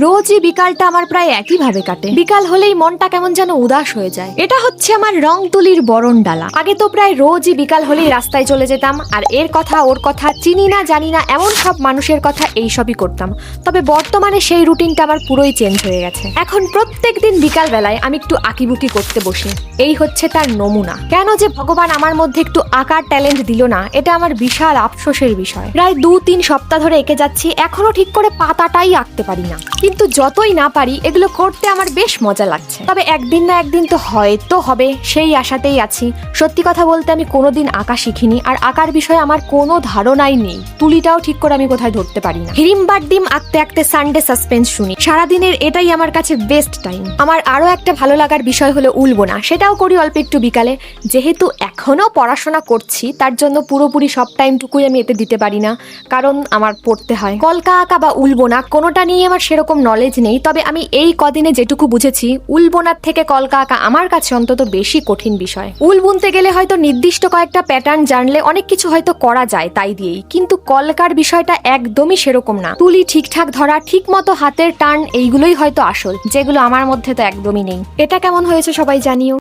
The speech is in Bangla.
রোজই বিকালটা আমার প্রায় একই ভাবে কাটে। বিকাল হলেই মনটা কেমন যেন উদাস হয়ে যায়। এটা হচ্ছে আমার রং তুলির বরণ ডালা। আগে তো প্রায় রোজই বিকাল হলেই রাস্তায় চলে যেতাম, আর এর কথা ওর কথা, চিনি না জানি না এমন সব মানুষের কথা এইসবই করতাম। তবে বর্তমানে সেই রুটিনটা আমার পুরোই চেঞ্জ হয়ে গেছে। এখন প্রত্যেক দিন বিকাল বেলায় আমি একটু আঁকিবুকি করতে বসি। এই হচ্ছে তার নমুনা। কেন যে ভগবান আমার মধ্যে একটু আঁকার ট্যালেন্ট দিল না, এটা আমার বিশাল আফসোসের বিষয়। প্রায় 2-3 সপ্তাহ ধরে এঁকে যাচ্ছি, এখনো ঠিক করে পাতাটাই আঁকতে পারি না। কিন্তু যতই না পারি, এগুলো করতে আমার বেশ মজা লাগছে। তবে একদিন না একদিন তো হয়তো হবে, সেই আশাতেই আছি। সত্যি কথা বলতে আমি কোনোদিন আঁকা শিখিনি, আর আঁকার বিষয়ে আমার কোনো ধারণাই নেই। তুলিটাও ঠিক করে আমি কোথায় ধরতে পারি না। হিড়িম্বার ডিম আঁকতে আঁকতে সানডে সাসপেন্স শুনি। সারাদিনের এটাই আমার কাছে বেস্ট টাইম। আমার আরো একটা ভালো লাগার বিষয় হলো উল বোনা। সেটাও করি অল্প একটু বিকালে। যেহেতু এখনো পড়াশোনা করছি, তার জন্য পুরোপুরি সব টাইমটুকুই আমি এতে দিতে পারি না, কারণ আমার পড়তে হয়। কলকা আঁকা বা উল বোনা কোনোটা নিয়ে আমার সেরকম নলেজ নেই। তবে আমি এই কদিনে যেটুকু বুঝেছি, উল বোনার থেকে কলকা আঁকা আমার কাছে অন্তত বেশি কঠিন বিষয়। উল বুনতে গেলে হয়তো নির্দিষ্ট কয়েকটা প্যাটার্ন জানলে অনেক কিছু হয়তো করা যায় তাই দিয়েই, কিন্তু কলকার বিষয়টা একদমই সেরকম না। তুলি ঠিকঠাক ধরা, ঠিক মতো হাতের টান, এইগুলোই হয়তো আসল, যেগুলো আমার মধ্যে তো একদমই নেই। এটা কেমন হয়েছে সবাই জানিও।